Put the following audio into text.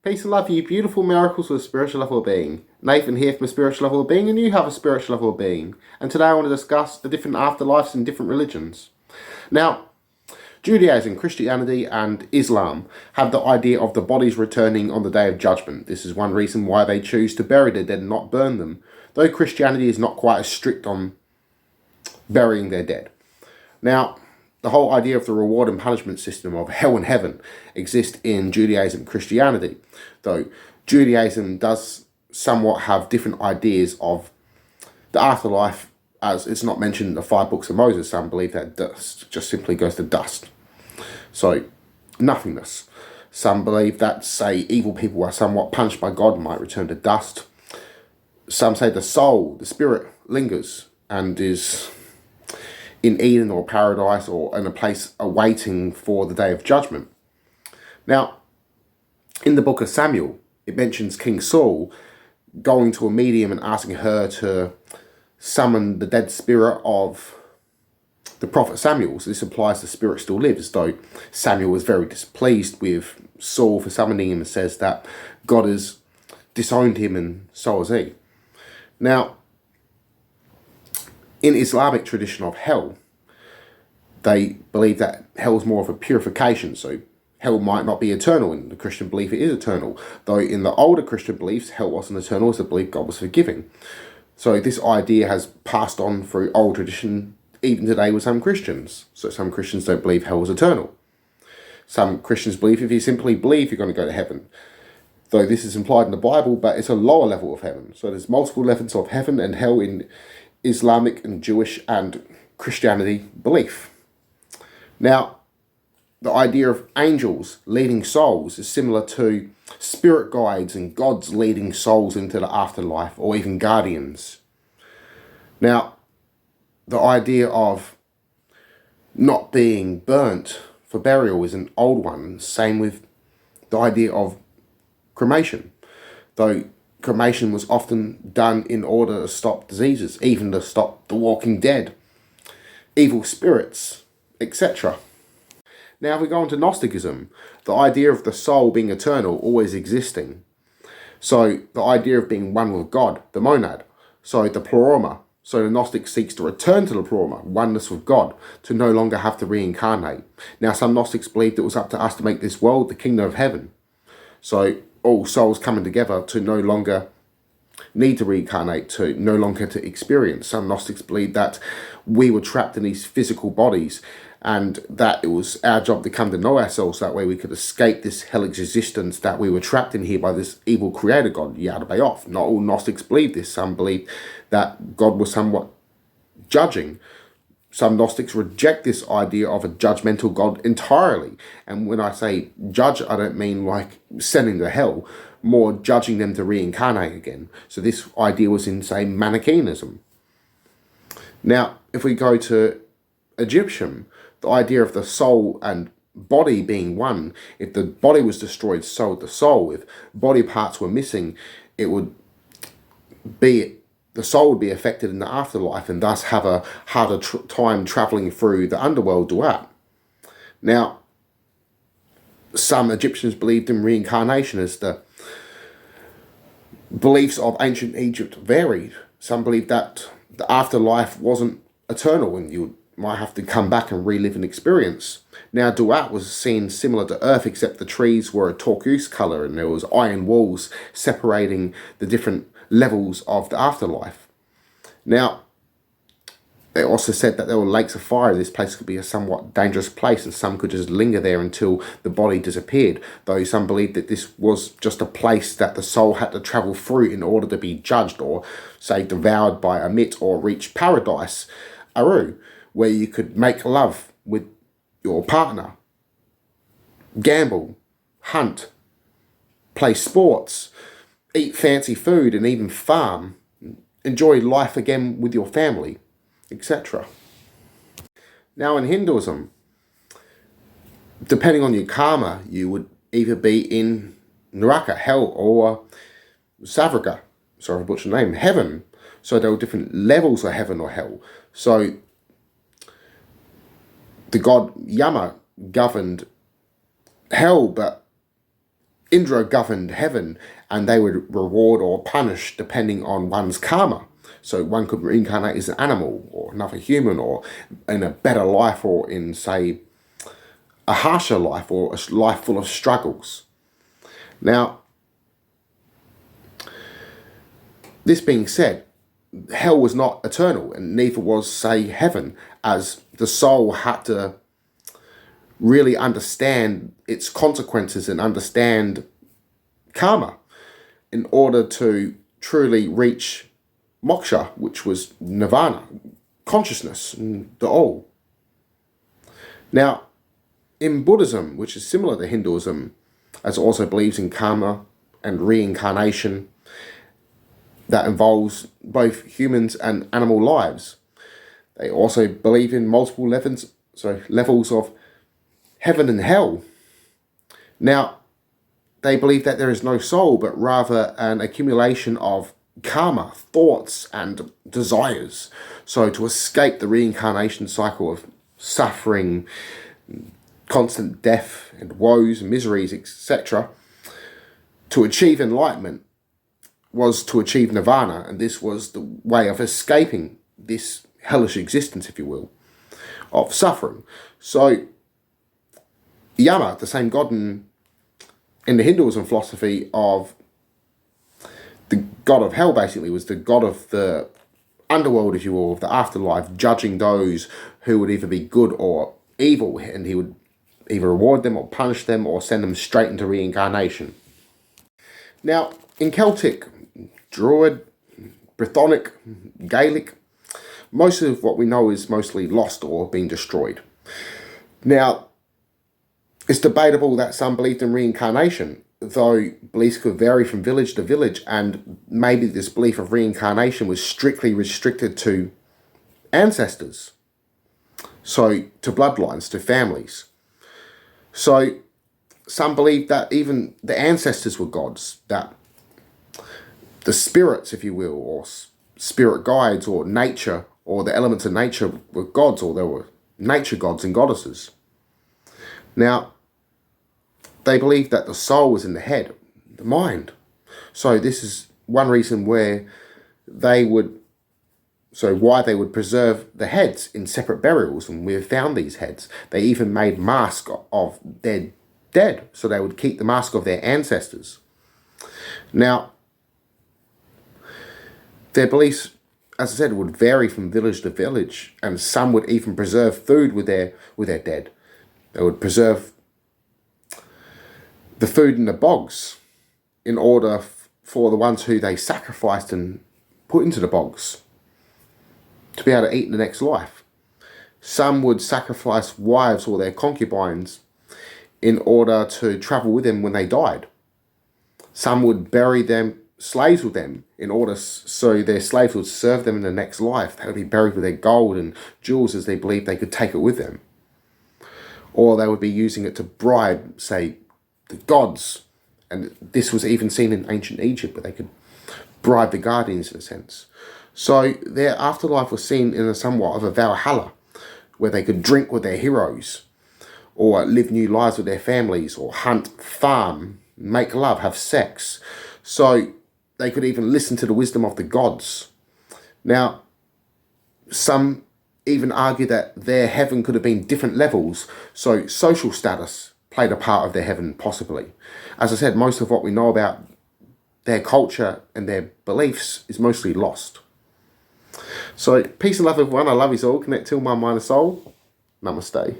Peace and love, you beautiful miracles of spiritual level of being. Nathan here from a spiritual level of being, and you have a spiritual level of being. And today I want to discuss the different afterlives in different religions. Now, Judaism, Christianity and Islam have the idea of the bodies returning on the Day of Judgment. This is one reason why they choose to bury their dead and not burn them, though Christianity is not quite as strict on burying their dead. Now, the whole idea of the reward and punishment system of hell and heaven exists in Judaism and Christianity, though Judaism does somewhat have different ideas of the afterlife, as it's not mentioned in the 5 books of Moses. Some believe that dust just simply goes to dust, so nothingness. Some believe that, say, evil people are somewhat punished by God and might return to dust. Some say the soul, the spirit, lingers and is in Eden or paradise or in a place awaiting for the Day of Judgment. Now, in the book of Samuel, it mentions King Saul going to a medium and asking her to summon the dead spirit of the prophet Samuel. So this implies the spirit still lives, though Samuel was very displeased with Saul for summoning him and says that God has disowned him and so has he. Now, in Islamic tradition of hell, they believe that hell is more of a purification, so hell might not be eternal. In the Christian belief, it is eternal. Though in the older Christian beliefs, hell wasn't eternal, it's a belief God was forgiving. So this idea has passed on through old tradition, even today with some Christians. So some Christians don't believe hell is eternal. Some Christians believe if you simply believe you're going to go to heaven. Though this is implied in the Bible, but it's a lower level of heaven. So there's multiple levels of heaven and hell in Islamic and Jewish and Christianity belief. Now, the idea of angels leading souls is similar to spirit guides and gods leading souls into the afterlife, or even guardians. Now, the idea of not being burnt for burial is an old one. Same with the idea of cremation, though cremation was often done in order to stop diseases, even to stop the walking dead, evil spirits, etc. Now, if we go on to Gnosticism, the idea of the soul being eternal, always existing. So the idea of being one with God, the monad, so the pleroma. So the Gnostic seeks to return to the pleroma, oneness with God, to no longer have to reincarnate. Now, some Gnostics believed it was up to us to make this world the kingdom of heaven. So all souls coming together to no longer need to reincarnate, to no longer to experience. Some Gnostics believed that we were trapped in these physical bodies and that it was our job to come to know ourselves. That way we could escape this hellish existence that we were trapped in here by this evil creator God, Yahweh off. Not all Gnostics believed this. Some believed that God was somewhat judging. Some Gnostics reject this idea of a judgmental God entirely. And when I say judge, I don't mean like sending to hell, more judging them to reincarnate again. So this idea was in, say, Manichaeism. Now, if we go to Egyptian, the idea of the soul and body being one, if the body was destroyed, so would the soul. If body parts were missing, it would be, the soul would be affected in the afterlife and thus have a harder time travelling through the underworld duat. Now, some Egyptians believed in reincarnation, as the beliefs of ancient Egypt varied. Some believed that the afterlife wasn't eternal and you might have to come back and relive an experience. Now, duat was seen similar to Earth, except the trees were a turquoise colour and there was iron walls separating the different levels of the afterlife. Now, they also said that there were lakes of fire. This place could be a somewhat dangerous place and some could just linger there until the body disappeared, though some believed that this was just a place that the soul had to travel through in order to be judged or, say, devoured by a mit or reach paradise, Aru, where you could make love with your partner, gamble, hunt, play sports, eat fancy food and even farm, enjoy life again with your family, etc. Now, in Hinduism, depending on your karma, you would either be in Naraka, hell, or Savraka, sorry I butchered the name, heaven. So there were different levels of heaven or hell. So the god Yama governed hell, but Indra governed heaven, and they would reward or punish depending on one's karma. So one could reincarnate as an animal or another human, or in a better life, or in, say, a harsher life, or a life full of struggles. Now, this being said, hell was not eternal, and neither was, say, heaven, as the soul had to really understand its consequences and understand karma in order to truly reach moksha, which was nirvana, consciousness, and the all. Now, in Buddhism, which is similar to Hinduism, as it also believes in karma and reincarnation, that involves both humans and animal lives. They also believe in multiple levels of heaven and hell. Now, they believe that there is no soul, but rather an accumulation of karma, thoughts, and desires. So to escape the reincarnation cycle of suffering, constant death, and woes, and miseries, etc., to achieve enlightenment was to achieve nirvana, and this was the way of escaping this hellish existence, if you will, of suffering. So Yama, the same god in the Hinduism philosophy of the god of hell, basically was the god of the underworld, if you will, of the afterlife, judging those who would either be good or evil, and he would either reward them or punish them or send them straight into reincarnation. Now, in Celtic, Druid, Brythonic, Gaelic, most of what we know is mostly lost or being destroyed. Now, it's debatable that some believed in reincarnation, though beliefs could vary from village to village, and maybe this belief of reincarnation was strictly restricted to ancestors, so to bloodlines, to families. So some believed that even the ancestors were gods, that the spirits, if you will, or spirit guides, or nature, or the elements of nature were gods, or there were nature gods and goddesses. Now, they believed that the soul was in the head, the mind. So this is one reason why they would preserve the heads in separate burials, and we have found these heads. They even made masks of their dead, so they would keep the mask of their ancestors. Now, their beliefs, as I said, would vary from village to village, and some would even preserve food with their dead. They would preserve the food in the bogs in order for the ones who they sacrificed and put into the bogs to be able to eat in the next life. Some would sacrifice wives or their concubines in order to travel with them when they died. Some would bury them, slaves with them, in order so their slaves would serve them in the next life. They would be buried with their gold and jewels, as they believed they could take it with them. Or they would be using it to bribe, say, the gods. And this was even seen in ancient Egypt, where they could bribe the guardians, in a sense. So their afterlife was seen in a somewhat of a Valhalla, where they could drink with their heroes, or live new lives with their families, or hunt, farm, make love, have sex. So they could even listen to the wisdom of the gods. Now, some even argue that their heaven could have been different levels, so social status played a part of their heaven, possibly. As I said, most of what we know about their culture and their beliefs is mostly lost. So, peace and love, everyone. I love you all. Connect till my mind and soul. Namaste.